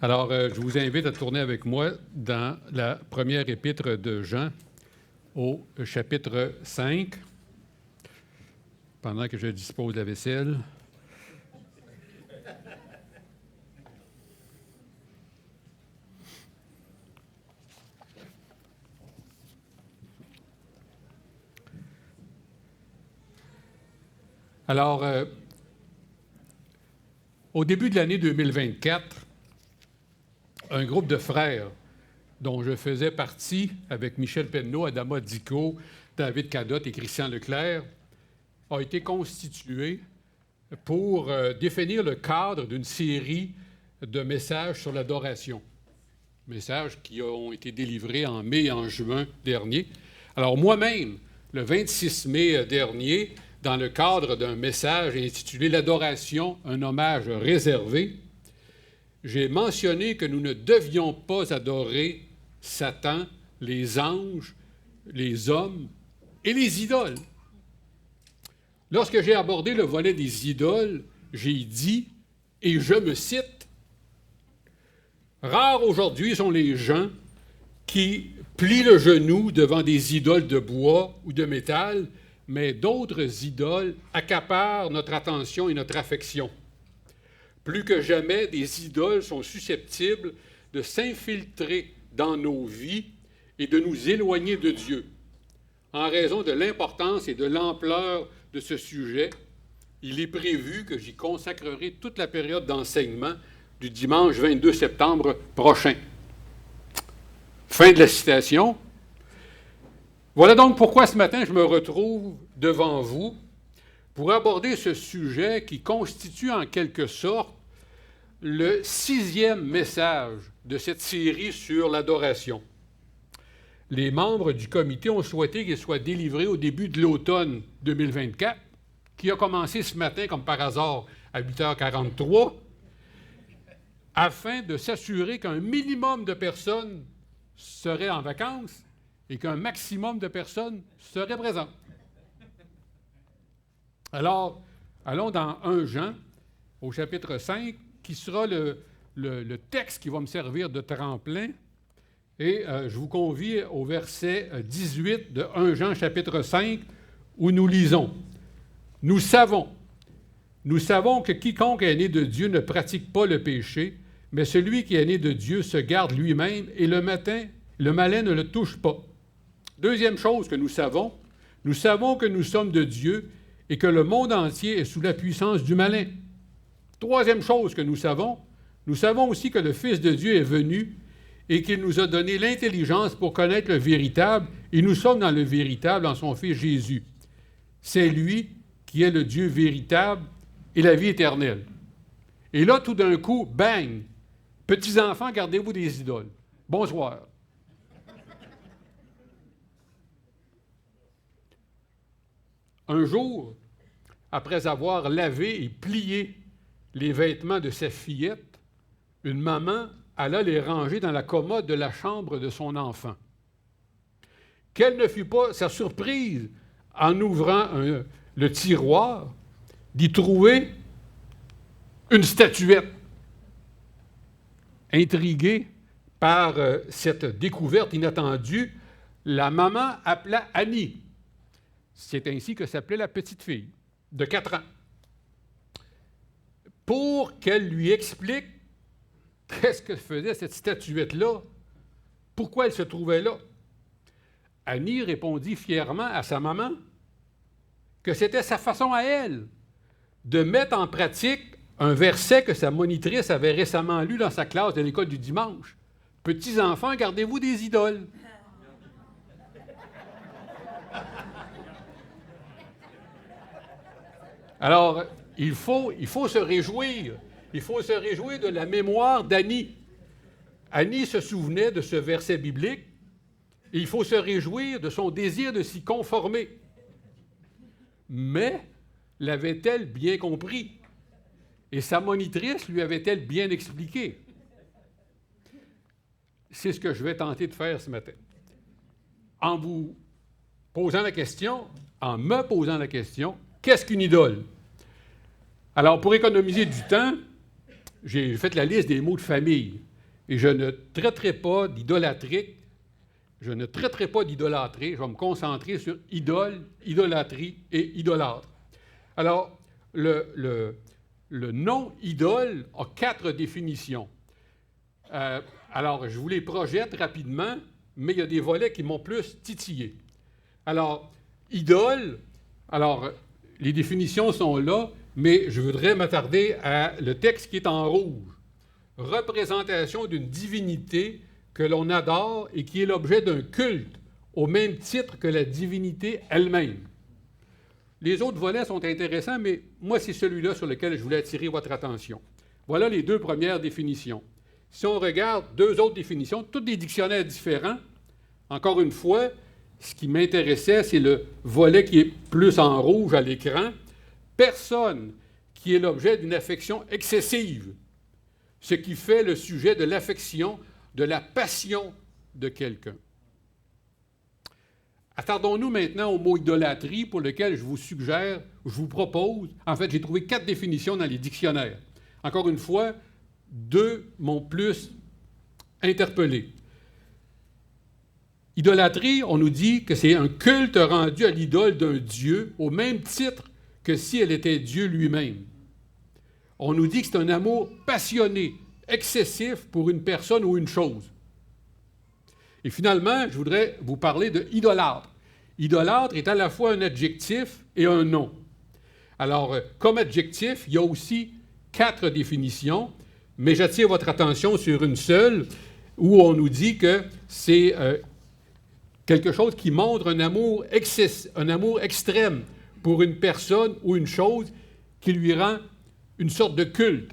Alors, je vous invite à tourner avec moi dans la première épître de Jean, au chapitre 5, pendant que je dispose de la vaisselle. Alors, au début de l'année 2024, un groupe de frères dont je faisais partie avec Michel Penneau, Adama Dicot, David Cadotte et Christian Leclerc a été constitué pour définir le cadre d'une série de messages sur l'adoration. Messages qui ont été délivrés en mai et en juin dernier. Alors moi-même, le 26 mai dernier, dans le cadre d'un message intitulé « L'adoration, un hommage réservé », j'ai mentionné que nous ne devions pas adorer Satan, les anges, les hommes et les idoles. Lorsque j'ai abordé le volet des idoles, j'ai dit, et je me cite, « Rares aujourd'hui sont les gens qui plient le genou devant des idoles de bois ou de métal, mais d'autres idoles accaparent notre attention et notre affection. Plus que jamais, des idoles sont susceptibles de s'infiltrer dans nos vies et de nous éloigner de Dieu. En raison de l'importance et de l'ampleur de ce sujet, il est prévu que j'y consacrerai toute la période d'enseignement du dimanche 22 septembre prochain. » Fin de la citation. Voilà donc pourquoi ce matin je me retrouve devant vous pour aborder ce sujet qui constitue en quelque sorte le 6e message de cette série sur l'adoration. Les membres du comité ont souhaité qu'il soit délivré au début de l'automne 2024, qui a commencé ce matin, comme par hasard, à 8h43, afin de s'assurer qu'un minimum de personnes seraient en vacances et qu'un maximum de personnes seraient présentes. Alors, allons dans 1 Jean, au chapitre 5, qui sera le texte qui va me servir de tremplin. Et je vous convie au verset 18 de 1 Jean, chapitre 5, où nous lisons « Nous savons que quiconque est né de Dieu ne pratique pas le péché, mais celui qui est né de Dieu se garde lui-même, et le malin ne le touche pas. » Deuxième chose que nous savons que nous sommes de Dieu et que le monde entier est sous la puissance du malin. Troisième chose que nous savons aussi que le Fils de Dieu est venu et qu'il nous a donné l'intelligence pour connaître le véritable, et nous sommes dans le véritable en son Fils Jésus. C'est lui qui est le Dieu véritable et la vie éternelle. Et là, tout d'un coup, bang! Petits enfants, gardez-vous des idoles. Bonsoir. Un jour, après avoir lavé et plié les vêtements de sa fillette, une maman alla les ranger dans la commode de la chambre de son enfant. Quelle ne fut pas sa surprise en ouvrant le tiroir d'y trouver une statuette. Intriguée par cette découverte inattendue, la maman appela Annie. C'est ainsi que s'appelait la petite fille, de 4 ans, pour qu'elle lui explique qu'est-ce que faisait cette statuette-là, pourquoi elle se trouvait là. Annie répondit fièrement à sa maman que c'était sa façon à elle de mettre en pratique un verset que sa monitrice avait récemment lu dans sa classe de l'école du dimanche. « Petits enfants, gardez-vous des idoles. » Alors, il faut se réjouir. Il faut se réjouir de la mémoire d'Annie. Annie se souvenait de ce verset biblique et il faut se réjouir de son désir de s'y conformer. Mais l'avait-elle bien compris? Et sa monitrice lui avait-elle bien expliqué? C'est ce que je vais tenter de faire ce matin. En me posant la question, qu'est-ce qu'une idole? Alors, pour économiser du temps, j'ai fait la liste des mots de famille. et je ne traiterai pas d'idolâtrie. Je ne traiterai pas d'idolâtrie, je vais me concentrer sur idole, idolâtrie et idolâtre. Alors, le nom idole a 4 définitions. Alors, je vous les projette rapidement, mais il y a des volets qui m'ont plus titillé. Alors, idole, alors, les définitions sont là, mais je voudrais m'attarder à le texte qui est en rouge. Représentation d'une divinité que l'on adore et qui est l'objet d'un culte, au même titre que la divinité elle-même. Les autres volets sont intéressants, mais moi, c'est celui-là sur lequel je voulais attirer votre attention. Voilà les 2 premières définitions. Si on regarde 2 autres définitions, tous des dictionnaires différents, encore une fois, ce qui m'intéressait, c'est le volet qui est plus en rouge à l'écran. Personne qui est l'objet d'une affection excessive, ce qui fait le sujet de l'affection, de la passion de quelqu'un. Attardons-nous maintenant au mot idolâtrie pour lequel je vous propose, en fait, j'ai trouvé 4 définitions dans les dictionnaires. Encore une fois, 2 m'ont plus interpellé. Idolâtrie, on nous dit que c'est un culte rendu à l'idole d'un dieu au même titre que si elle était Dieu lui-même. On nous dit que c'est un amour passionné, excessif pour une personne ou une chose. Et finalement, je voudrais vous parler de idolâtre. Idolâtre est à la fois un adjectif et un nom. Alors, comme adjectif, il y a aussi 4 définitions, mais j'attire votre attention sur une seule, où on nous dit que c'est quelque chose qui montre un amour extrême pour une personne ou une chose qui lui rend une sorte de culte.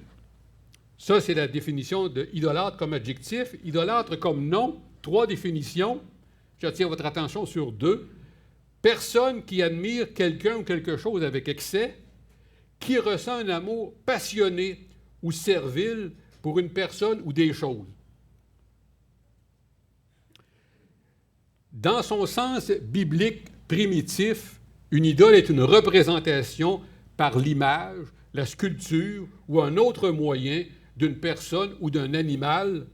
Ça, c'est la définition de idolâtre comme adjectif. Idolâtre comme nom, 3 définitions. J'attire votre attention sur 2. Personne qui admire quelqu'un ou quelque chose avec excès, qui ressent un amour passionné ou servile pour une personne ou des choses. Dans son sens biblique primitif, une idole est une représentation par l'image, la sculpture ou un autre moyen d'une personne ou d'un animal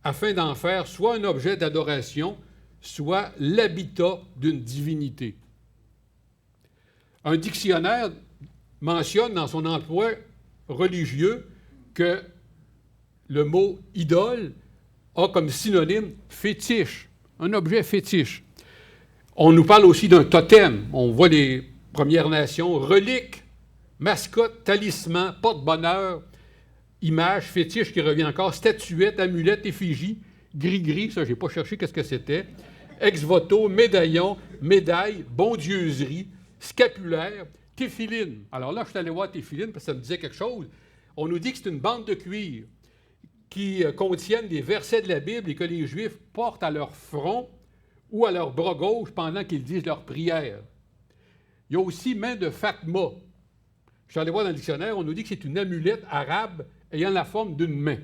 afin d'en faire soit un objet d'adoration, soit l'habitat d'une divinité. Un dictionnaire mentionne dans son emploi religieux que le mot « idole » a comme synonyme « fétiche », un objet fétiche. On nous parle aussi d'un totem. On voit les Premières Nations, relique, mascotte, talisman, porte-bonheur, image, fétiche qui revient encore, statuette, amulette, effigie, gris-gris, ça, je n'ai pas cherché qu'est-ce que c'était, ex-voto, médaillon, médaille, bondieuserie, scapulaire, téphiline. Alors là, je suis allé voir téphiline parce que ça me disait quelque chose. On nous dit que c'est une bande de cuir qui contiennent des versets de la Bible et que les Juifs portent à leur front ou à leur bras gauche pendant qu'ils disent leur prière. Il y a aussi main de Fatma. Je suis allé voir dans le dictionnaire, on nous dit que c'est une amulette arabe ayant la forme d'une main.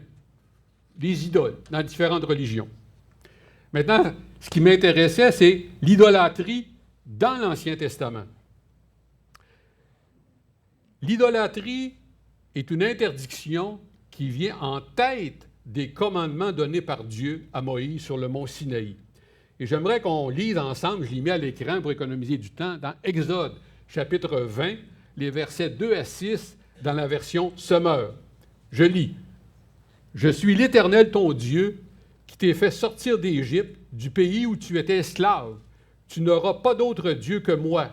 Des idoles dans différentes religions. Maintenant, ce qui m'intéressait, c'est l'idolâtrie dans l'Ancien Testament. L'idolâtrie est une interdiction qui vient en tête des commandements donnés par Dieu à Moïse sur le mont Sinaï. Et j'aimerais qu'on lise ensemble, je l'ai mis à l'écran pour économiser du temps, dans Exode, chapitre 20, les versets 2 à 6, dans la version Semeur. Je lis. « Je suis l'Éternel ton Dieu, qui t'ai fait sortir d'Égypte, du pays où tu étais esclave. Tu n'auras pas d'autre Dieu que moi.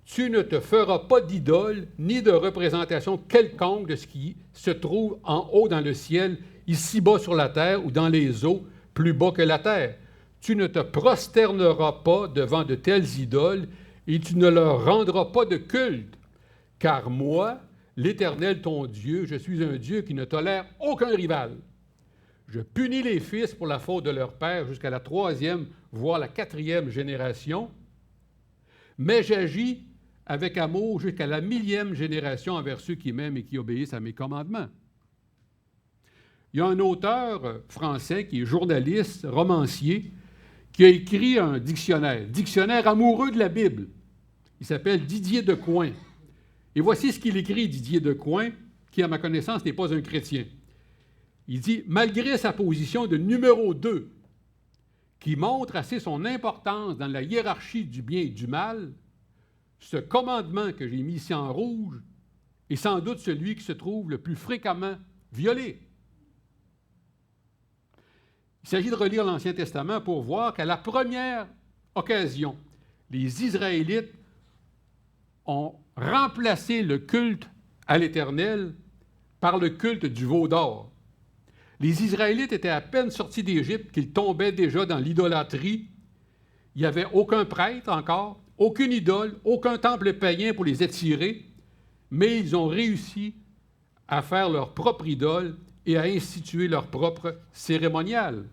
Tu ne te feras pas d'idole, ni de représentation quelconque de ce qui se trouve en haut dans le ciel, ici bas sur la terre, ou dans les eaux, plus bas que la terre. Tu ne te prosterneras pas devant de telles idoles, et tu ne leur rendras pas de culte. Car moi, l'Éternel ton Dieu, je suis un Dieu qui ne tolère aucun rival. Je punis les fils pour la faute de leur père jusqu'à la 3e, voire la 4e génération, mais j'agis avec amour jusqu'à la 1000e génération envers ceux qui m'aiment et qui obéissent à mes commandements. Il y a un auteur français qui est journaliste, romancier, qui a écrit un dictionnaire amoureux de la Bible. Il s'appelle Didier Decoing. Et voici ce qu'il écrit, Didier Decoing, qui, à ma connaissance, n'est pas un chrétien. Il dit, malgré sa position de numéro 2, qui montre assez son importance dans la hiérarchie du bien et du mal, ce commandement que j'ai mis ici en rouge est sans doute celui qui se trouve le plus fréquemment violé. Il s'agit de relire l'Ancien Testament pour voir qu'à la première occasion, les Israélites ont remplacé le culte à l'Éternel par le culte du veau d'or. Les Israélites étaient à peine sortis d'Égypte qu'ils tombaient déjà dans l'idolâtrie. Il n'y avait aucun prêtre encore, aucune idole, aucun temple païen pour les attirer, mais ils ont réussi à faire leur propre idole et à instituer leur propre cérémonial.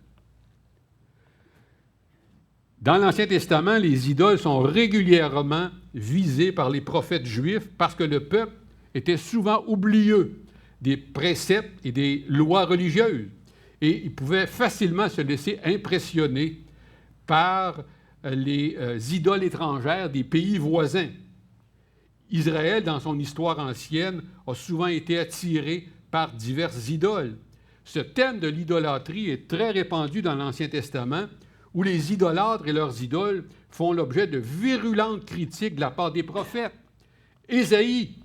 Dans l'Ancien Testament, les idoles sont régulièrement visées par les prophètes juifs parce que le peuple était souvent oublieux des préceptes et des lois religieuses. Et il pouvait facilement se laisser impressionner par les idoles étrangères des pays voisins. Israël, dans son histoire ancienne, a souvent été attiré par diverses idoles. Ce thème de l'idolâtrie est très répandu dans l'Ancien Testament, où les idolâtres et leurs idoles font l'objet de virulentes critiques de la part des prophètes. Ésaïe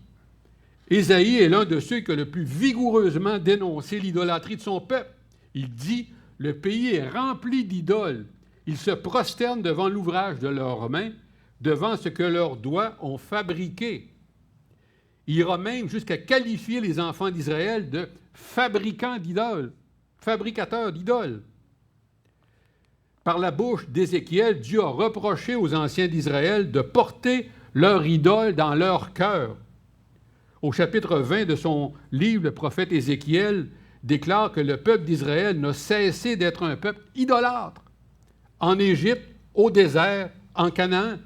est l'un de ceux qui a le plus vigoureusement dénoncé l'idolâtrie de son peuple. Il dit « Le pays est rempli d'idoles. Ils se prosternent devant l'ouvrage de leurs mains, devant ce que leurs doigts ont fabriqué. » Il ira même jusqu'à qualifier les enfants d'Israël de fabricants d'idoles, fabricateurs d'idoles. Par la bouche d'Ézéchiel, Dieu a reproché aux anciens d'Israël de porter leur idole dans leur cœur. Au chapitre 20 de son livre, le prophète Ézéchiel déclare que le peuple d'Israël n'a cessé d'être un peuple idolâtre, en Égypte, au désert, en Canaan.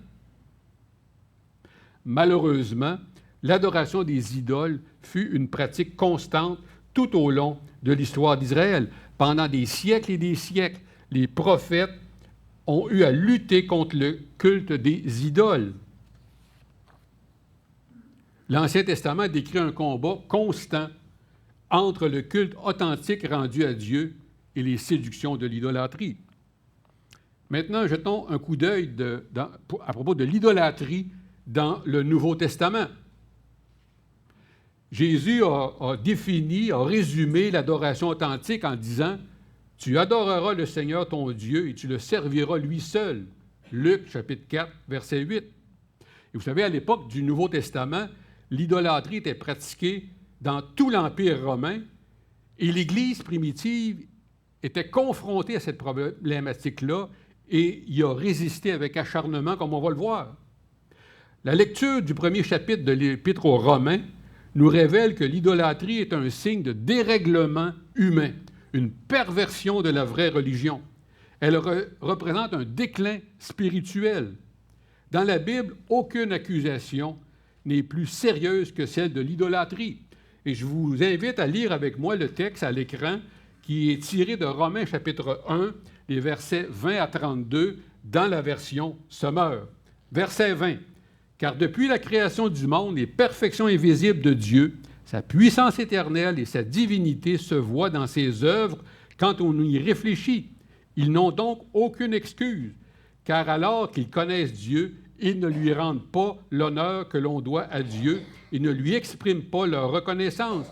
Malheureusement, l'adoration des idoles fut une pratique constante tout au long de l'histoire d'Israël. Pendant des siècles et des siècles, les prophètes ont eu à lutter contre le culte des idoles. L'Ancien Testament décrit un combat constant entre le culte authentique rendu à Dieu et les séductions de l'idolâtrie. Maintenant, jetons un coup d'œil à propos de l'idolâtrie dans le Nouveau Testament. Jésus a défini, a résumé l'adoration authentique en disant « Tu adoreras le Seigneur ton Dieu et tu le serviras lui seul. » Luc, chapitre 4, verset 8. Et vous savez, à l'époque du Nouveau Testament, l'idolâtrie était pratiquée dans tout l'Empire romain et l'Église primitive était confrontée à cette problématique-là et y a résisté avec acharnement, comme on va le voir. La lecture du premier chapitre de l'Épître aux Romains nous révèle que l'idolâtrie est un signe de dérèglement humain, une perversion de la vraie religion. Elle représente un déclin spirituel. Dans la Bible, aucune accusation n'est plus sérieuse que celle de l'idolâtrie. Et je vous invite à lire avec moi le texte à l'écran qui est tiré de Romains chapitre 1, les versets 20 à 32, dans la version Sommeur. Verset 20. « Car depuis la création du monde, les perfections invisibles de Dieu, sa puissance éternelle et sa divinité se voient dans ses œuvres quand on y réfléchit. Ils n'ont donc aucune excuse, car alors qu'ils connaissent Dieu, ils ne lui rendent pas l'honneur que l'on doit à Dieu et ne lui expriment pas leur reconnaissance.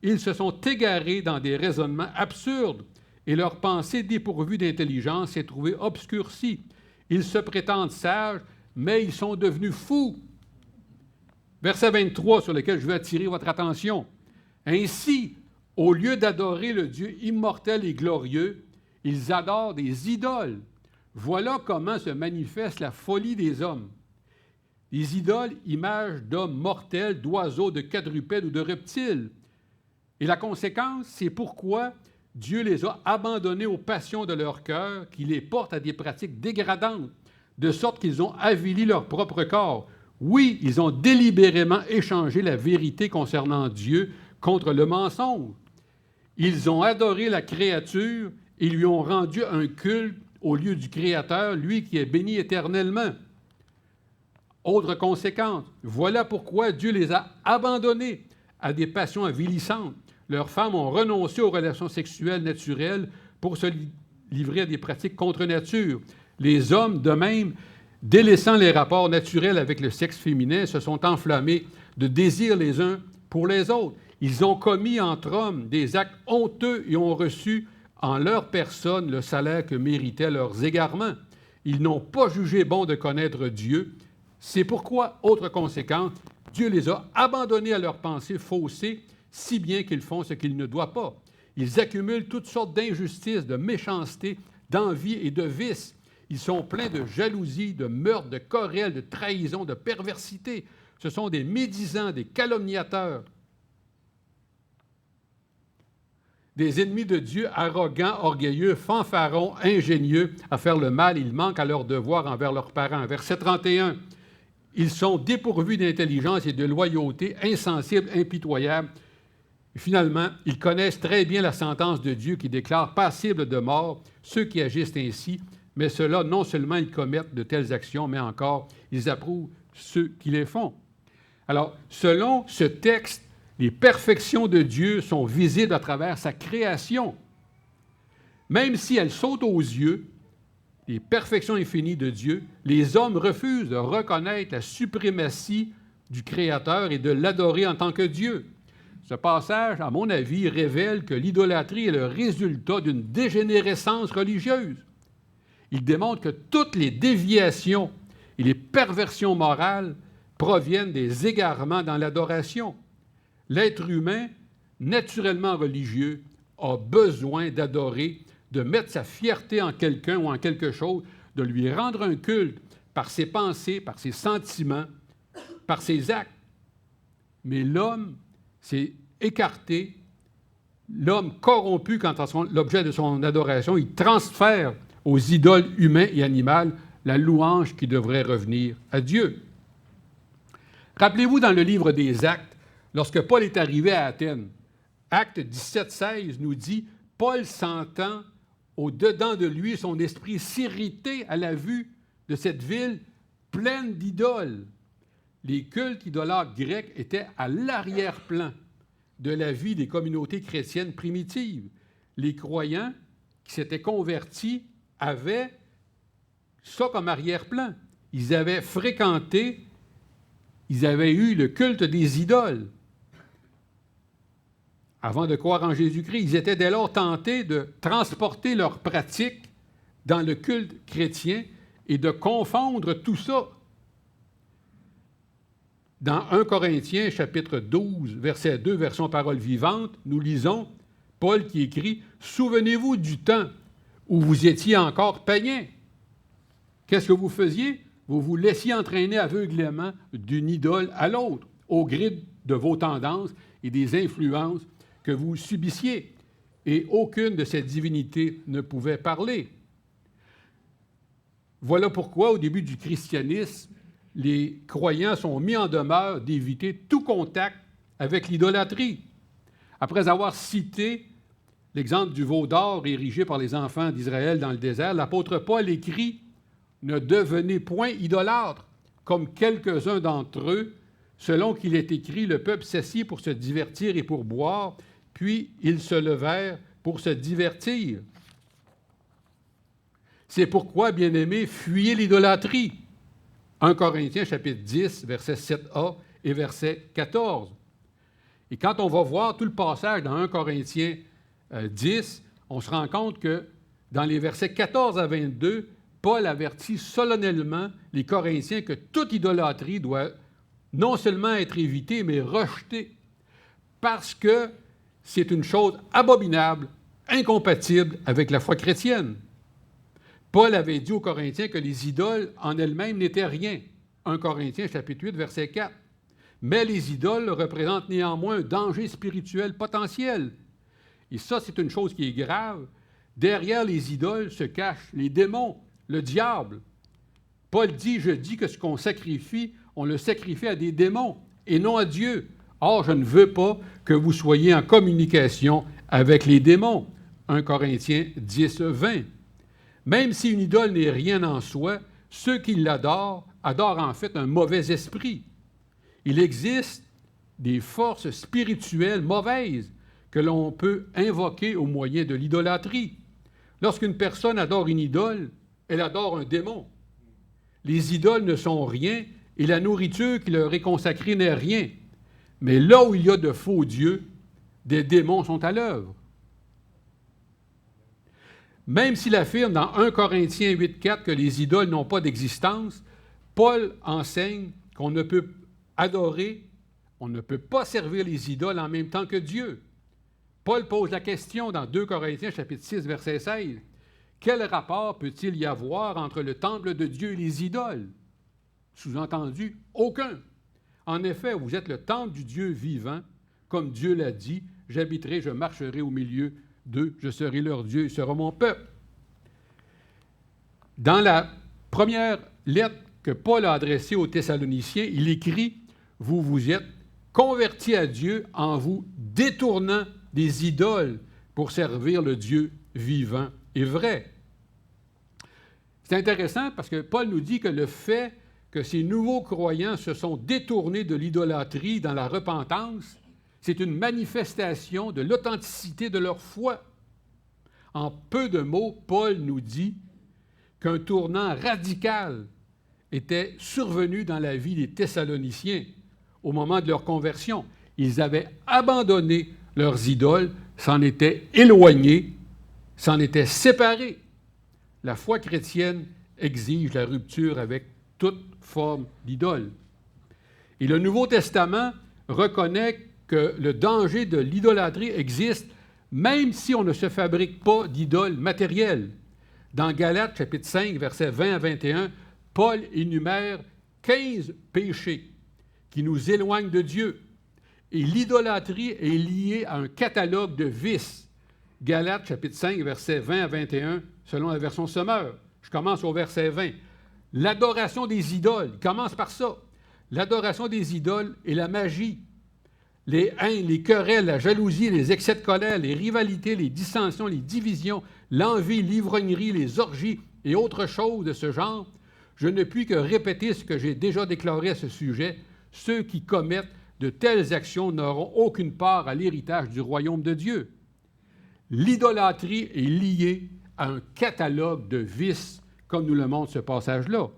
Ils se sont égarés dans des raisonnements absurdes et leur pensée dépourvue d'intelligence s'est trouvée obscurcie. Ils se prétendent sages, mais ils sont devenus fous. » Verset 23 sur lequel je veux attirer votre attention. « Ainsi, au lieu d'adorer le Dieu immortel et glorieux, ils adorent des idoles. Voilà comment se manifeste la folie des hommes. Les idoles, images d'hommes mortels, d'oiseaux, de quadrupèdes ou de reptiles. Et la conséquence, c'est pourquoi Dieu les a abandonnés aux passions de leur cœur, qui les portent à des pratiques dégradantes, de sorte qu'ils ont avili leur propre corps. Oui, ils ont délibérément échangé la vérité concernant Dieu contre le mensonge. Ils ont adoré la créature et lui ont rendu un culte au lieu du Créateur, lui qui est béni éternellement. » Autre conséquence, voilà pourquoi Dieu les a abandonnés à des passions avilissantes. Leurs femmes ont renoncé aux relations sexuelles naturelles pour se livrer à des pratiques contre nature. Les hommes, de même, délaissant les rapports naturels avec le sexe féminin, se sont enflammés de désir les uns pour les autres. Ils ont commis entre hommes des actes honteux et ont reçu en leur personne le salaire que méritaient leurs égarements. Ils n'ont pas jugé bon de connaître Dieu. C'est pourquoi, autre conséquence, Dieu les a abandonnés à leurs pensées faussées, si bien qu'ils font ce qu'ils ne doivent pas. Ils accumulent toutes sortes d'injustices, de méchanceté, d'envie et de vices. Ils sont pleins de jalousie, de meurtre, de querelles, de trahison, de perversité. Ce sont des médisants, des calomniateurs, des ennemis de Dieu, arrogants, orgueilleux, fanfarons, ingénieux à faire le mal. Ils manquent à leur devoir envers leurs parents. Verset 31. Ils sont dépourvus d'intelligence et de loyauté, insensibles, impitoyables. Et finalement, ils connaissent très bien la sentence de Dieu qui déclare passibles de mort ceux qui agissent ainsi, mais ceux-là, non seulement ils commettent de telles actions, mais encore, ils approuvent ceux qui les font. Alors, selon ce texte, les perfections de Dieu sont visibles à travers sa création. Même si elles sautent aux yeux, les perfections infinies de Dieu, les hommes refusent de reconnaître la suprématie du Créateur et de l'adorer en tant que Dieu. Ce passage, à mon avis, révèle que l'idolâtrie est le résultat d'une dégénérescence religieuse. Il démontre que toutes les déviations et les perversions morales proviennent des égarements dans l'adoration. L'être humain, naturellement religieux, a besoin d'adorer, de mettre sa fierté en quelqu'un ou en quelque chose, de lui rendre un culte par ses pensées, par ses sentiments, par ses actes. Mais l'homme s'est écarté, l'homme corrompu quant à l'objet de son adoration, il transfère aux idoles humains et animales la louange qui devrait revenir à Dieu. Rappelez-vous dans le livre des Actes, lorsque Paul est arrivé à Athènes, Acte 17-16 nous dit « Paul sentant au-dedans de lui son esprit s'irriter à la vue de cette ville pleine d'idoles. » Les cultes idolâtres grecs étaient à l'arrière-plan de la vie des communautés chrétiennes primitives. Les croyants qui s'étaient convertis avaient ça comme arrière-plan. Ils avaient fréquenté, ils avaient eu le culte des idoles. Avant de croire en Jésus-Christ, ils étaient dès lors tentés de transporter leurs pratiques dans le culte chrétien et de confondre tout ça. Dans 1 Corinthiens, chapitre 12, verset 2, version parole vivante, nous lisons Paul qui écrit « Souvenez-vous du temps où vous étiez encore païens. Qu'est-ce que vous faisiez? Vous vous laissiez entraîner aveuglément d'une idole à l'autre, au gré de vos tendances et des influences que vous subissiez. Et aucune de ces divinités ne pouvait parler. » Voilà pourquoi, au début du christianisme, les croyants sont mis en demeure d'éviter tout contact avec l'idolâtrie. Après avoir cité l'exemple du veau d'or érigé par les enfants d'Israël dans le désert, l'apôtre Paul écrit « Ne devenez point idolâtres, comme quelques-uns d'entre eux, selon qu'il est écrit, le peuple s'assit pour se divertir et pour boire, puis ils se levèrent pour se divertir. » C'est pourquoi, bien-aimés, fuyez l'idolâtrie. 1 Corinthiens, chapitre 10, versets 7a et verset 14. Et quand on va voir tout le passage dans 1 Corinthiens 10, on se rend compte que dans les versets 14 à 22, Paul avertit solennellement les Corinthiens que toute idolâtrie doit non seulement être évitée, mais rejetée, parce que c'est une chose abominable, incompatible avec la foi chrétienne. Paul avait dit aux Corinthiens que les idoles en elles-mêmes n'étaient rien. 1 Corinthiens, chapitre 8, verset 4. Mais les idoles représentent néanmoins un danger spirituel potentiel. Et ça, c'est une chose qui est grave. Derrière les idoles se cachent les démons, le diable. Paul dit, je dis que ce qu'on sacrifie, on le sacrifie à des démons et non à Dieu. Or, je ne veux pas que vous soyez en communication avec les démons. 1 Corinthiens 10, 20. Même si une idole n'est rien en soi, ceux qui l'adorent adorent en fait un mauvais esprit. Il existe des forces spirituelles mauvaises que l'on peut invoquer au moyen de l'idolâtrie. Lorsqu'une personne adore une idole, elle adore un démon. Les idoles ne sont rien et la nourriture qui leur est consacrée n'est rien. Mais là où il y a de faux dieux, des démons sont à l'œuvre. Même s'il affirme dans 1 Corinthiens 8,4 que les idoles n'ont pas d'existence, Paul enseigne qu'on ne peut adorer, on ne peut pas servir les idoles en même temps que Dieu. Paul pose la question dans 2 Corinthiens chapitre 6, verset 16. Quel rapport peut-il y avoir entre le temple de Dieu et les idoles? Sous-entendu, aucun. En effet, vous êtes le temple du Dieu vivant, comme Dieu l'a dit, j'habiterai, je marcherai au milieu d'eux, je serai leur Dieu, ils seront mon peuple. Dans la première lettre que Paul a adressée aux Thessaloniciens, il écrit « Vous vous êtes convertis à Dieu en vous détournant des idoles pour servir le Dieu vivant et vrai. » C'est intéressant parce que Paul nous dit que le fait que ces nouveaux croyants se sont détournés de l'idolâtrie dans la repentance, c'est une manifestation de l'authenticité de leur foi. En peu de mots, Paul nous dit qu'un tournant radical était survenu dans la vie des Thessaloniciens au moment de leur conversion. Ils avaient abandonné leurs idoles, s'en étaient éloignés, s'en étaient séparés. La foi chrétienne exige la rupture avec toute forme d'idole. Et le Nouveau Testament reconnaît que le danger de l'idolâtrie existe même si on ne se fabrique pas d'idoles matérielles. Dans Galates, chapitre 5, versets 20 à 21, Paul énumère 15 péchés qui nous éloignent de Dieu. Et l'idolâtrie est liée à un catalogue de vices. Galates, chapitre 5, versets 20 à 21, selon la version Sommeur. Je commence au verset 20. L'adoration des idoles, il commence par ça. L'adoration des idoles et la magie, les haines, les querelles, la jalousie, les excès de colère, les rivalités, les dissensions, les divisions, l'envie, l'ivrognerie, les orgies et autres choses de ce genre, je ne puis que répéter ce que j'ai déjà déclaré à ce sujet. Ceux qui commettent de telles actions n'auront aucune part à l'héritage du royaume de Dieu. L'idolâtrie est liée à un catalogue de vices, comme nous le montre ce passage-là.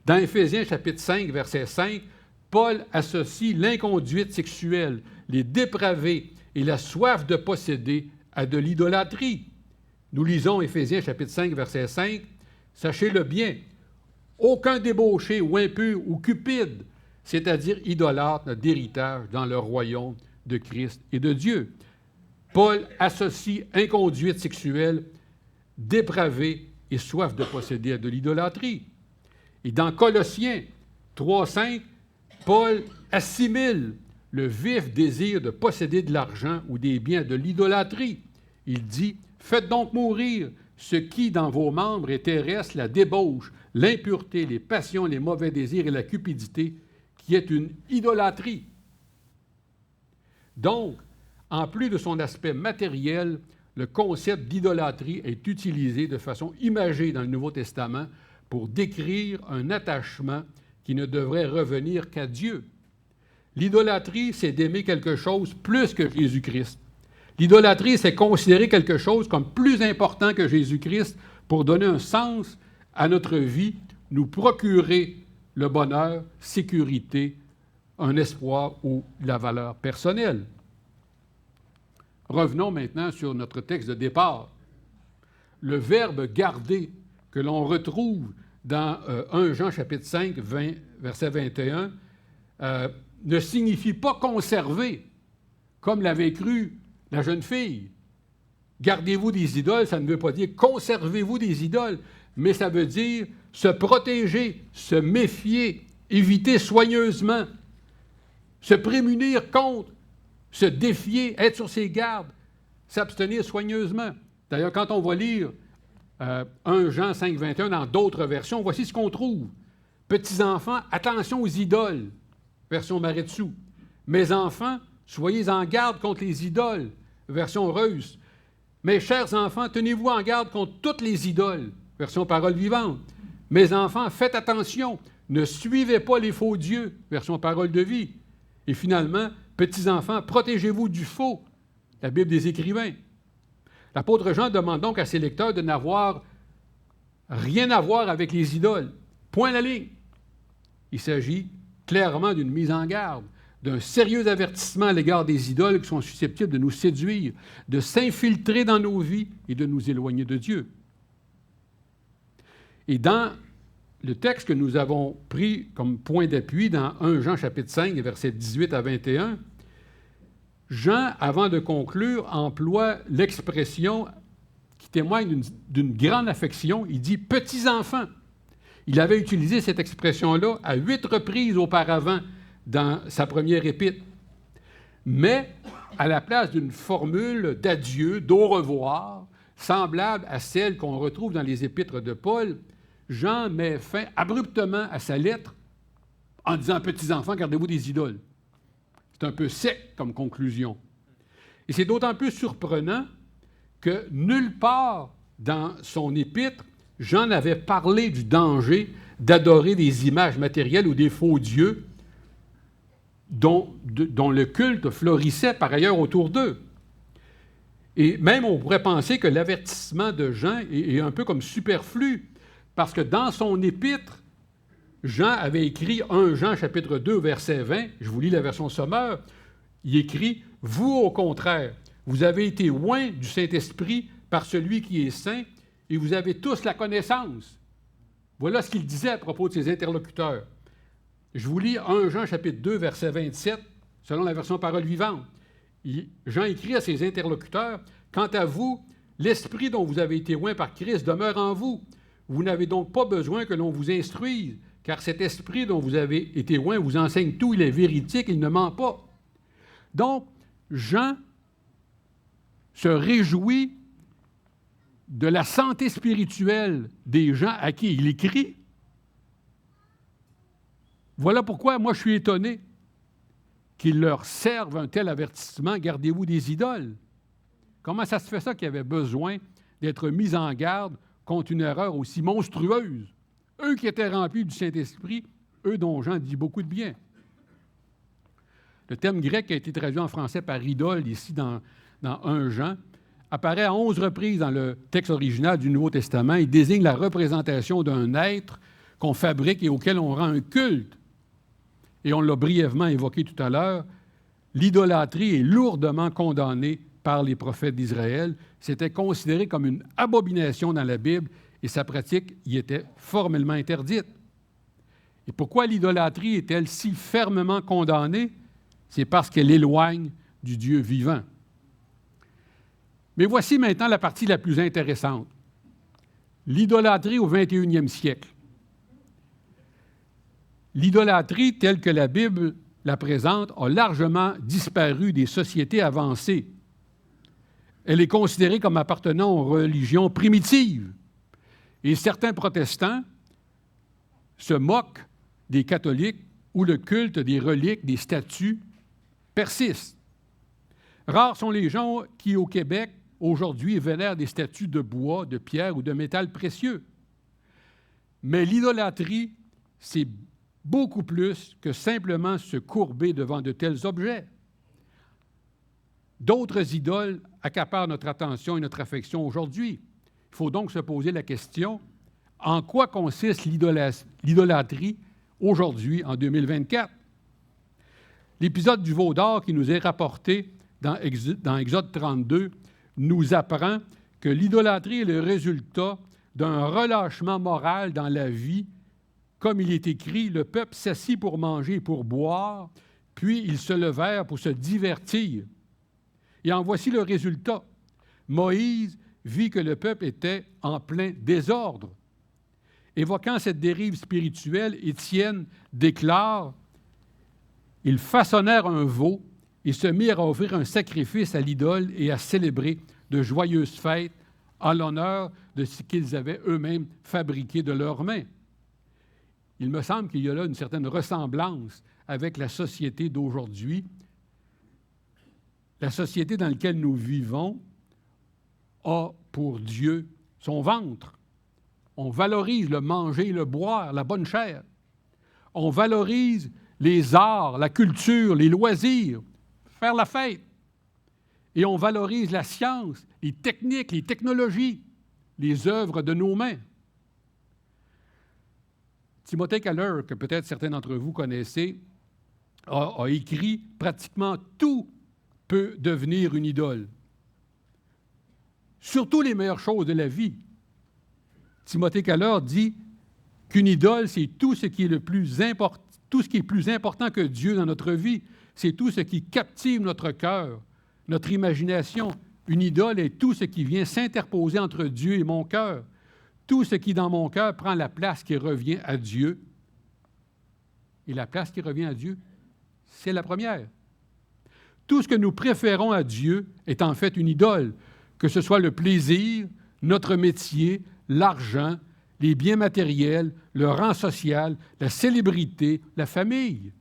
Dans Éphésiens chapitre 5, verset 5, Paul associe l'inconduite sexuelle, les dépravés et la soif de posséder à de l'idolâtrie. Nous lisons Éphésiens chapitre 5, verset 5, « Sachez-le bien, aucun débauché ou impur ou cupide, c'est-à-dire idolâtre, n'a d'héritage dans le royaume de Christ et de Dieu. » Paul associe inconduite sexuelle, dépravé et soif de posséder à de l'idolâtrie. Et dans Colossiens 3, 5, Paul assimile le vif désir de posséder de l'argent ou des biens de l'idolâtrie. Il dit « Faites donc mourir ce qui, dans vos membres, est terrestre, la débauche, l'impureté, les passions, les mauvais désirs et la cupidité, qui est une idolâtrie. » Donc, en plus de son aspect matériel, le concept d'idolâtrie est utilisé de façon imagée dans le Nouveau Testament pour décrire un attachement qui ne devrait revenir qu'à Dieu. L'idolâtrie, c'est d'aimer quelque chose plus que Jésus-Christ. L'idolâtrie, c'est considérer quelque chose comme plus important que Jésus-Christ pour donner un sens à notre vie, nous procurer le bonheur, sécurité, un espoir ou la valeur personnelle. Revenons maintenant sur notre texte de départ. Le verbe « garder » que l'on retrouve dans 1 Jean chapitre 5, 20, verset 21, ne signifie pas « conserver », comme l'avait cru la jeune fille. « Gardez-vous des idoles », ça ne veut pas dire « conservez-vous des idoles », mais ça veut dire se protéger, se méfier, éviter soigneusement, se prémunir contre, se défier, être sur ses gardes, s'abstenir soigneusement. D'ailleurs, quand on va lire 1 Jean 5, 21 dans d'autres versions, voici ce qu'on trouve. « Petits enfants, attention aux idoles », version Maretsu. « Mes enfants, soyez en garde contre les idoles », version Reuss. « Mes chers enfants, tenez-vous en garde contre toutes les idoles », version Parole vivante. « Mes enfants, faites attention, ne suivez pas les faux dieux », version Parole de vie. Et finalement, « Petits enfants, protégez-vous du faux », la Bible des écrivains. L'apôtre Jean demande donc à ses lecteurs de n'avoir rien à voir avec les idoles. Point à la ligne. Il s'agit clairement d'une mise en garde, d'un sérieux avertissement à l'égard des idoles qui sont susceptibles de nous séduire, de s'infiltrer dans nos vies et de nous éloigner de Dieu. Et dans le texte que nous avons pris comme point d'appui dans 1 Jean chapitre 5, versets 18 à 21, Jean, avant de conclure, emploie l'expression qui témoigne d'une grande affection. Il dit « petits enfants ». Il avait utilisé cette expression-là à 8 reprises auparavant dans sa première épître. Mais à la place d'une formule d'adieu, d'au revoir, semblable à celle qu'on retrouve dans les épîtres de Paul, Jean met fin abruptement à sa lettre en disant « petits enfants, gardez-vous des idoles ». C'est un peu sec comme conclusion. Et c'est d'autant plus surprenant que nulle part dans son épître, Jean avait parlé du danger d'adorer des images matérielles ou des faux dieux dont le culte florissait par ailleurs autour d'eux. Et même on pourrait penser que l'avertissement de Jean est un peu comme superflu, parce que dans son épître, Jean avait écrit 1 Jean chapitre 2, verset 20, je vous lis la version sommaire, il écrit « Vous, au contraire, vous avez été oints du Saint-Esprit par celui qui est saint, et vous avez tous la connaissance. » Voilà ce qu'il disait à propos de ses interlocuteurs. Je vous lis 1 Jean chapitre 2, verset 27, selon la version Parole vivante. Jean écrit à ses interlocuteurs « Quant à vous, l'Esprit dont vous avez été oints par Christ demeure en vous. Vous n'avez donc pas besoin que l'on vous instruise, car cet Esprit dont vous avez été oints vous enseigne tout, il est véridique, il ne ment pas. » Donc, Jean se réjouit de la santé spirituelle des gens à qui il écrit. Voilà pourquoi moi je suis étonné qu'il leur serve un tel avertissement, gardez-vous des idoles. Comment ça se fait ça qu'il y avait besoin d'être mis en garde contre une erreur aussi monstrueuse? Eux qui étaient remplis du Saint-Esprit, eux dont Jean dit beaucoup de bien. Le terme grec qui a été traduit en français par idole, ici dans 1 Jean, apparaît à 11 reprises dans le texte original du Nouveau Testament. Il désigne la représentation d'un être qu'on fabrique et auquel on rend un culte. Et on l'a brièvement évoqué tout à l'heure, l'idolâtrie est lourdement condamnée par les prophètes d'Israël. C'était considéré comme une abomination dans la Bible et sa pratique y était formellement interdite. Et pourquoi l'idolâtrie est-elle si fermement condamnée? C'est parce qu'elle éloigne du Dieu vivant. Mais voici maintenant la partie la plus intéressante. L'idolâtrie au 21e siècle. L'idolâtrie, telle que la Bible la présente, a largement disparu des sociétés avancées. Elle est considérée comme appartenant aux religions primitives. Et certains protestants se moquent des catholiques où le culte des reliques, des statues, persiste. Rares sont les gens qui, au Québec, aujourd'hui, vénèrent des statues de bois, de pierre ou de métal précieux. Mais l'idolâtrie, c'est beaucoup plus que simplement se courber devant de tels objets. D'autres idoles accaparent notre attention et notre affection aujourd'hui. Il faut donc se poser la question, en quoi consiste l'idolâtrie aujourd'hui, en 2024? L'épisode du veau d'or qui nous est rapporté dans Exode 32 nous apprend que l'idolâtrie est le résultat d'un relâchement moral dans la vie. Comme il est écrit, le peuple s'assit pour manger et pour boire, puis ils se levèrent pour se divertir. Et en voici le résultat. Moïse vit que le peuple était en plein désordre. Évoquant cette dérive spirituelle, Étienne déclare « Ils façonnèrent un veau et se mirent à offrir un sacrifice à l'idole et à célébrer de joyeuses fêtes en l'honneur de ce qu'ils avaient eux-mêmes fabriqué de leurs mains. » Il me semble qu'il y a là une certaine ressemblance avec la société d'aujourd'hui. La société dans laquelle nous vivons a pour Dieu son ventre. On valorise le manger, le boire, la bonne chair. On valorise les arts, la culture, les loisirs, faire la fête. et on valorise la science, les techniques, les technologies, les œuvres de nos mains. Timothy Keller, que peut-être certains d'entre vous connaissez, a écrit « Pratiquement tout peut devenir une idole. Surtout les meilleures choses de la vie. » Timothy Keller dit qu'une idole, c'est tout ce qui est plus important que Dieu dans notre vie. C'est tout ce qui captive notre cœur, notre imagination. Une idole est tout ce qui vient s'interposer entre Dieu et mon cœur. Tout ce qui, dans mon cœur, prend la place qui revient à Dieu. Et la place qui revient à Dieu, c'est la première. Tout ce que nous préférons à Dieu est en fait une idole, que ce soit le plaisir, notre métier, l'argent, les biens matériels, le rang social, la célébrité, la famille.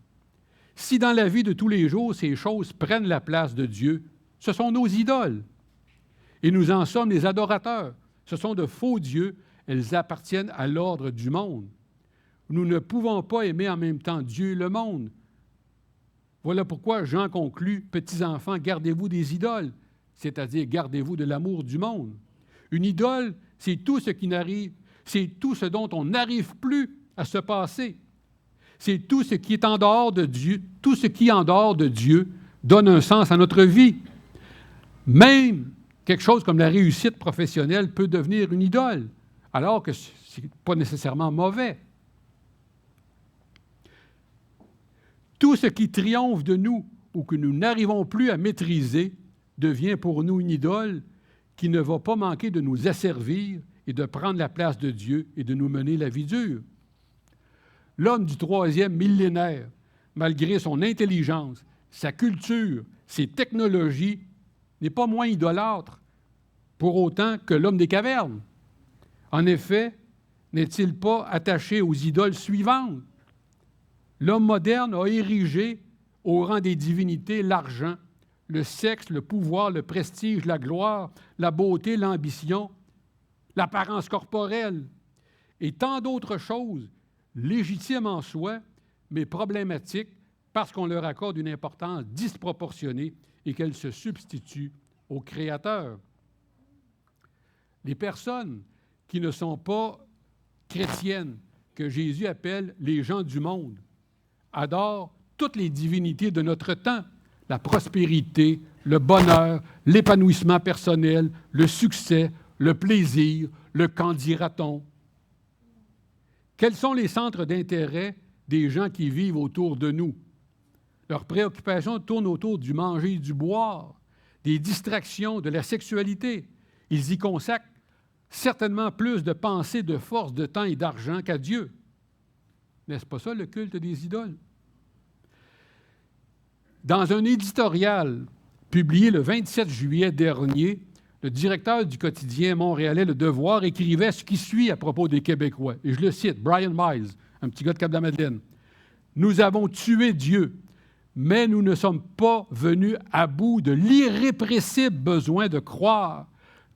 Si dans la vie de tous les jours, ces choses prennent la place de Dieu, ce sont nos idoles. Et nous en sommes les adorateurs. Ce sont de faux dieux. Elles appartiennent à l'ordre du monde. Nous ne pouvons pas aimer en même temps Dieu et le monde. Voilà pourquoi Jean conclut, « Petits enfants, gardez-vous des idoles, c'est-à-dire gardez-vous de l'amour du monde. » Une idole, c'est tout ce qui n'arrive, c'est tout ce dont on n'arrive plus à se passer. C'est tout ce qui est en dehors de Dieu, tout ce qui, en dehors de Dieu, donne un sens à notre vie. Même quelque chose comme la réussite professionnelle peut devenir une idole, alors que ce n'est pas nécessairement mauvais. Tout ce qui triomphe de nous ou que nous n'arrivons plus à maîtriser devient pour nous une idole qui ne va pas manquer de nous asservir et de prendre la place de Dieu et de nous mener la vie dure. L'homme du 3e millénaire, malgré son intelligence, sa culture, ses technologies, n'est pas moins idolâtre pour autant que l'homme des cavernes. En effet, n'est-il pas attaché aux idoles suivantes? L'homme moderne a érigé au rang des divinités l'argent, le sexe, le pouvoir, le prestige, la gloire, la beauté, l'ambition, l'apparence corporelle et tant d'autres choses légitimes en soi, mais problématiques parce qu'on leur accorde une importance disproportionnée et qu'elles se substituent au Créateur. Les personnes qui ne sont pas chrétiennes, que Jésus appelle les gens du monde, adorent toutes les divinités de notre temps, la prospérité, le bonheur, l'épanouissement personnel, le succès, le plaisir, le qu'en dira-t-on. Quels sont les centres d'intérêt des gens qui vivent autour de nous? Leurs préoccupations tournent autour du manger et du boire, des distractions, de la sexualité. Ils y consacrent certainement plus de pensée, de force, de temps et d'argent qu'à Dieu. N'est-ce pas ça, le culte des idoles? Dans un éditorial publié le 27 juillet dernier, le directeur du quotidien montréalais Le Devoir écrivait ce qui suit à propos des Québécois. Et je le cite, Brian Miles, un petit gars de Cap-de-la-Madeleine. « Nous avons tué Dieu, mais nous ne sommes pas venus à bout de l'irrépressible besoin de croire,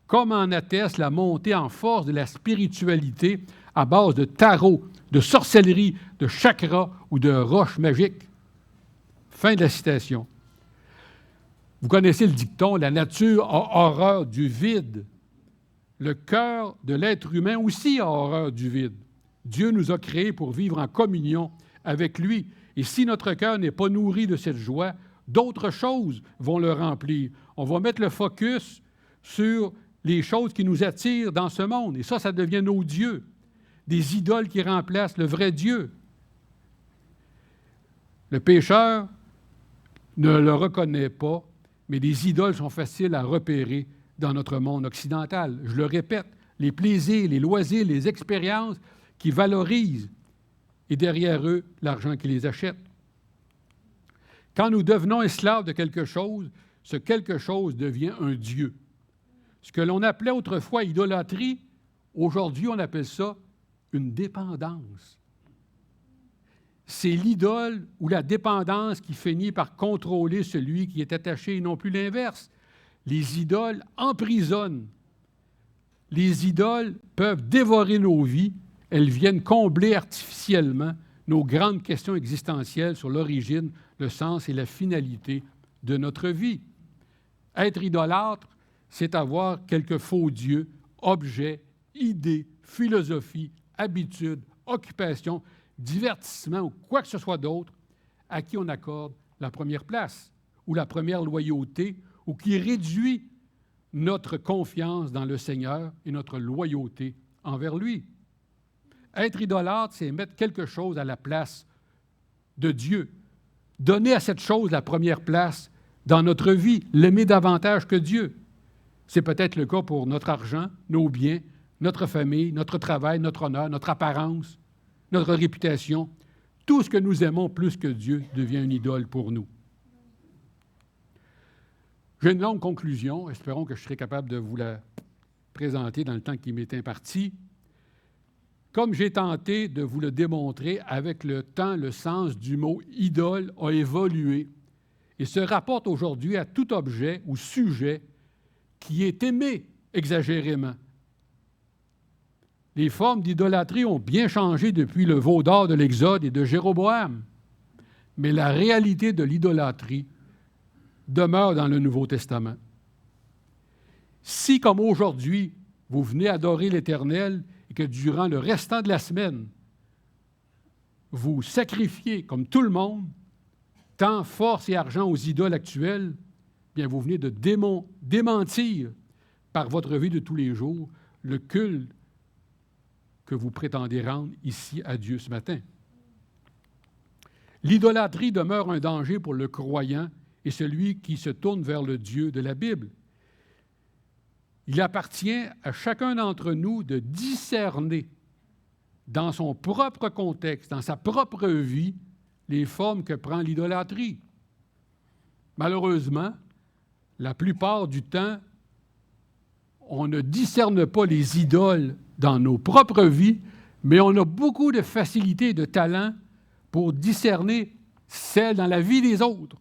comme en atteste la montée en force de la spiritualité à base de tarot, de sorcellerie, de chakras ou de roches magiques. » Fin de la citation. Vous connaissez le dicton, la nature a horreur du vide. Le cœur de l'être humain aussi a horreur du vide. Dieu nous a créés pour vivre en communion avec lui. Et si notre cœur n'est pas nourri de cette joie, d'autres choses vont le remplir. On va mettre le focus sur les choses qui nous attirent dans ce monde. Et ça devient nos dieux. Des idoles qui remplacent le vrai Dieu. Le pécheur ne le reconnaît pas, mais les idoles sont faciles à repérer dans notre monde occidental. Je le répète, les plaisirs, les loisirs, les expériences qui valorisent et derrière eux, l'argent qui les achète. Quand nous devenons esclaves de quelque chose, ce quelque chose devient un Dieu. Ce que l'on appelait autrefois idolâtrie, aujourd'hui on appelle ça une dépendance. C'est l'idole ou la dépendance qui finit par contrôler celui qui est attaché et non plus l'inverse. Les idoles emprisonnent. Les idoles peuvent dévorer nos vies. Elles viennent combler artificiellement nos grandes questions existentielles sur l'origine, le sens et la finalité de notre vie. Être idolâtre, c'est avoir quelques faux dieux, objets, idées, philosophies, habitudes, occupations, divertissements ou quoi que ce soit d'autre à qui on accorde la première place ou la première loyauté ou qui réduit notre confiance dans le Seigneur et notre loyauté envers lui. Être idolâtre, c'est mettre quelque chose à la place de Dieu. Donner à cette chose la première place dans notre vie, l'aimer davantage que Dieu. C'est peut-être le cas pour notre argent, nos biens, notre famille, notre travail, notre honneur, notre apparence, notre réputation. Tout ce que nous aimons plus que Dieu devient une idole pour nous. J'ai une longue conclusion. Espérons que je serai capable de vous la présenter dans le temps qui m'est imparti. Comme j'ai tenté de vous le démontrer, avec le temps, le sens du mot « idole » a évolué et se rapporte aujourd'hui à tout objet ou sujet qui est aimé exagérément. Les formes d'idolâtrie ont bien changé depuis le veau d'or de l'Exode et de Jéroboam, mais la réalité de l'idolâtrie demeure dans le Nouveau Testament. Si, comme aujourd'hui, vous venez adorer l'Éternel et que durant le restant de la semaine, vous sacrifiez, comme tout le monde, temps, force et argent aux idoles actuelles, bien vous venez de démentir par votre vie de tous les jours le culte que vous prétendez rendre ici à Dieu ce matin. L'idolâtrie demeure un danger pour le croyant et celui qui se tourne vers le Dieu de la Bible. Il appartient à chacun d'entre nous de discerner dans son propre contexte, dans sa propre vie, les formes que prend l'idolâtrie. Malheureusement, la plupart du temps, on ne discerne pas les idoles dans nos propres vies, mais on a beaucoup de facilité et de talent pour discerner celles dans la vie des autres.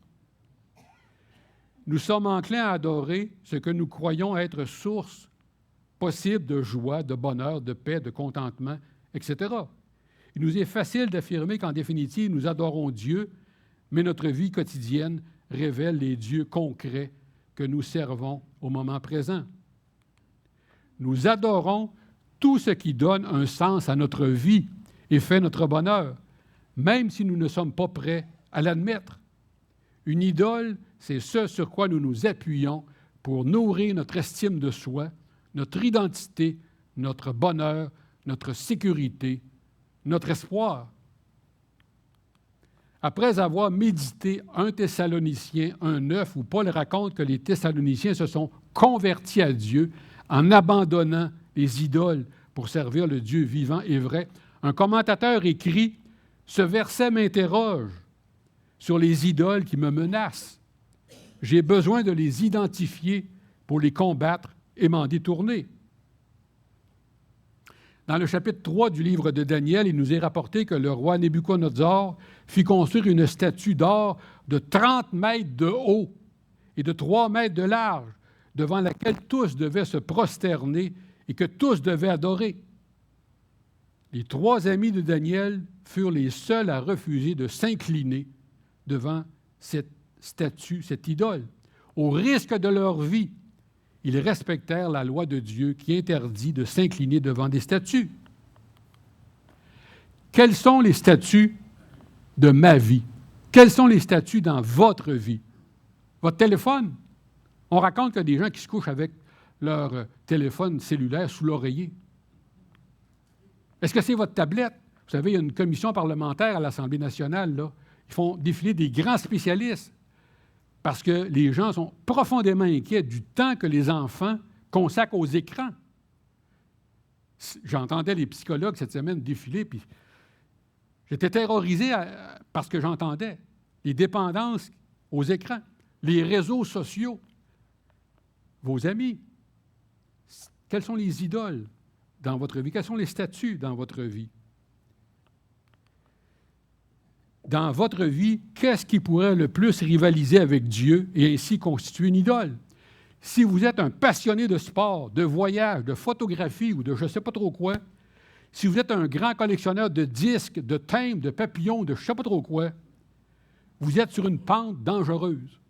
Nous sommes enclins à adorer ce que nous croyons être source possible de joie, de bonheur, de paix, de contentement, etc. Il nous est facile d'affirmer qu'en définitive, nous adorons Dieu, mais notre vie quotidienne révèle les dieux concrets que nous servons au moment présent. Nous adorons tout ce qui donne un sens à notre vie et fait notre bonheur, même si nous ne sommes pas prêts à l'admettre. Une idole, c'est ce sur quoi nous nous appuyons pour nourrir notre estime de soi, notre identité, notre bonheur, notre sécurité, notre espoir. Après avoir médité 1 Thessaloniciens 1:9, où Paul raconte que les Thessaloniciens se sont convertis à Dieu en abandonnant les idoles pour servir le Dieu vivant et vrai, un commentateur écrit « Ce verset m'interroge sur les idoles qui me menacent. J'ai besoin de les identifier pour les combattre et m'en détourner. » Dans le chapitre 3 du livre de Daniel, il nous est rapporté que le roi Nebuchadnezzar fit construire une statue d'or de 30 mètres de haut et de 3 mètres de large, devant laquelle tous devaient se prosterner et que tous devaient adorer. Les 3 amis de Daniel furent les seuls à refuser de s'incliner devant cette statue, cette idole. Au risque de leur vie, ils respectèrent la loi de Dieu qui interdit de s'incliner devant des statues. Quelles sont les statues de ma vie? Quelles sont les statues dans votre vie? Votre téléphone? On raconte qu'il y a des gens qui se couchent avec leur téléphone cellulaire sous l'oreiller. Est-ce que c'est votre tablette? Vous savez, il y a une commission parlementaire à l'Assemblée nationale, là. Ils font défiler des grands spécialistes parce que les gens sont profondément inquiets du temps que les enfants consacrent aux écrans. J'entendais les psychologues cette semaine défiler, puis j'étais terrorisé parce que j'entendais les dépendances aux écrans, les réseaux sociaux. Vos amis, quelles sont les idoles dans votre vie? Quelles sont les statues dans votre vie? Dans votre vie, qu'est-ce qui pourrait le plus rivaliser avec Dieu et ainsi constituer une idole? Si vous êtes un passionné de sport, de voyage, de photographie ou de je ne sais pas trop quoi, si vous êtes un grand collectionneur de disques, de timbres, de papillons, de je ne sais pas trop quoi, vous êtes sur une pente dangereuse.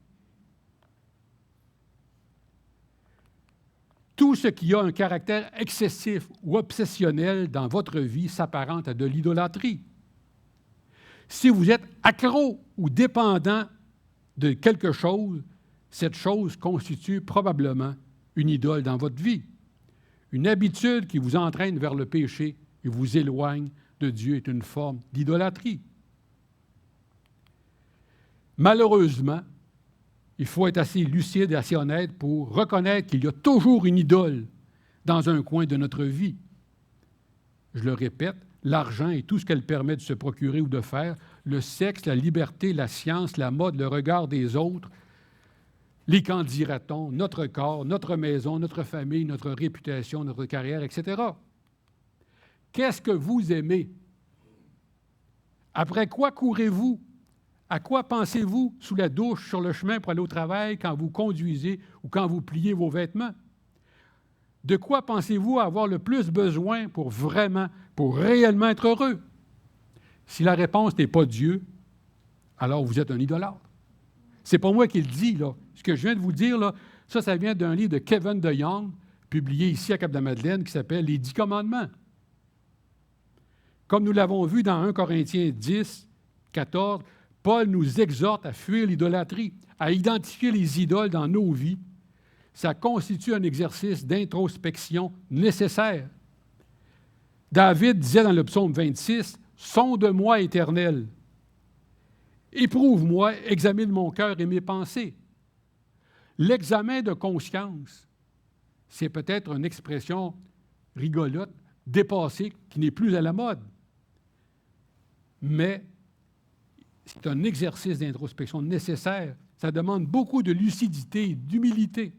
Tout ce qui a un caractère excessif ou obsessionnel dans votre vie s'apparente à de l'idolâtrie. Si vous êtes accro ou dépendant de quelque chose, cette chose constitue probablement une idole dans votre vie. Une habitude qui vous entraîne vers le péché et vous éloigne de Dieu est une forme d'idolâtrie. Malheureusement, il faut être assez lucide et assez honnête pour reconnaître qu'il y a toujours une idole dans un coin de notre vie. Je le répète, l'argent et tout ce qu'elle permet de se procurer ou de faire, le sexe, la liberté, la science, la mode, le regard des autres, les qu'en dira-t-on, notre corps, notre maison, notre famille, notre réputation, notre carrière, etc. Qu'est-ce que vous aimez? Après quoi courez-vous? À quoi pensez-vous sous la douche, sur le chemin pour aller au travail, quand vous conduisez ou quand vous pliez vos vêtements? De quoi pensez-vous avoir le plus besoin pour réellement être heureux? Si la réponse n'est pas Dieu, alors vous êtes un idolâtre. C'est pas moi qui le dis, là. Ce que je viens de vous dire, là, ça vient d'un livre de Kevin DeYoung, publié ici à Cap-de-la-Madeleine, qui s'appelle « Les 10 commandements ». Comme nous l'avons vu dans 1 Corinthiens 10, 14, Paul nous exhorte à fuir l'idolâtrie, à identifier les idoles dans nos vies. Ça constitue un exercice d'introspection nécessaire. David disait dans le psaume 26, « Sonde-moi, Éternel, éprouve-moi, examine mon cœur et mes pensées. » L'examen de conscience, c'est peut-être une expression rigolote, dépassée, qui n'est plus à la mode. Mais c'est un exercice d'introspection nécessaire. Ça demande beaucoup de lucidité et d'humilité.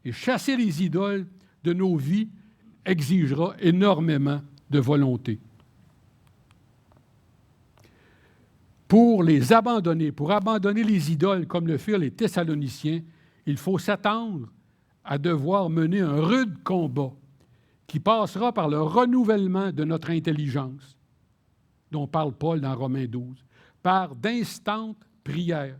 Et chasser les idoles de nos vies exigera énormément de volonté. Pour abandonner les idoles comme le firent les Thessaloniciens, il faut s'attendre à devoir mener un rude combat qui passera par le renouvellement de notre intelligence, dont parle Paul dans Romains 12, par d'instantes prières,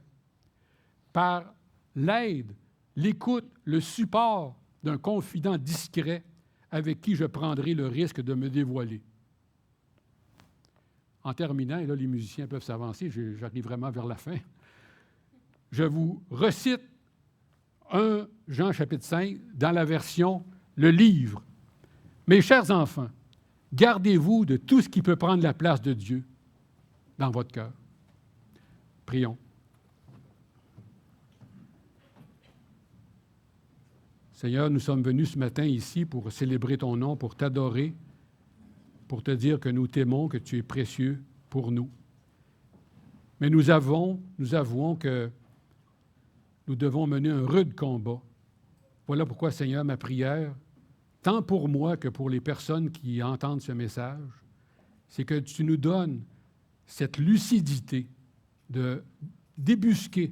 par l'aide, l'écoute, le support d'un confident discret avec qui je prendrai le risque de me dévoiler. En terminant, et là les musiciens peuvent s'avancer, j'arrive vraiment vers la fin, je vous recite 1 Jean chapitre 5 dans la version « Le livre ». Mes chers enfants, gardez-vous de tout ce qui peut prendre la place de Dieu dans votre cœur. Prions. Seigneur, nous sommes venus ce matin ici pour célébrer ton nom, pour t'adorer, pour te dire que nous t'aimons, que tu es précieux pour nous. Mais nous avouons que nous devons mener un rude combat. Voilà pourquoi, Seigneur, ma prière, tant pour moi que pour les personnes qui entendent ce message, c'est que tu nous donnes cette lucidité de débusquer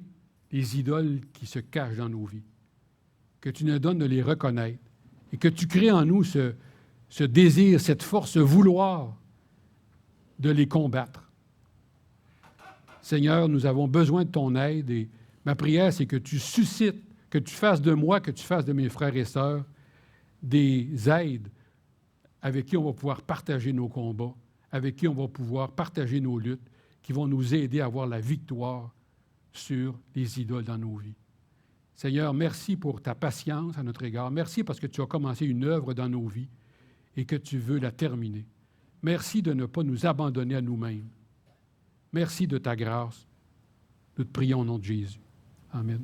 les idoles qui se cachent dans nos vies, que tu nous donnes de les reconnaître et que tu crées en nous ce désir, cette force, ce vouloir de les combattre. Seigneur, nous avons besoin de ton aide et ma prière, c'est que tu suscites, que tu fasses de moi, que tu fasses de mes frères et sœurs des aides avec qui on va pouvoir partager nos combats, avec qui on va pouvoir partager nos luttes, qui vont nous aider à avoir la victoire sur les idoles dans nos vies. Seigneur, merci pour ta patience à notre égard. Merci parce que tu as commencé une œuvre dans nos vies et que tu veux la terminer. Merci de ne pas nous abandonner à nous-mêmes. Merci de ta grâce. Nous te prions au nom de Jésus. Amen.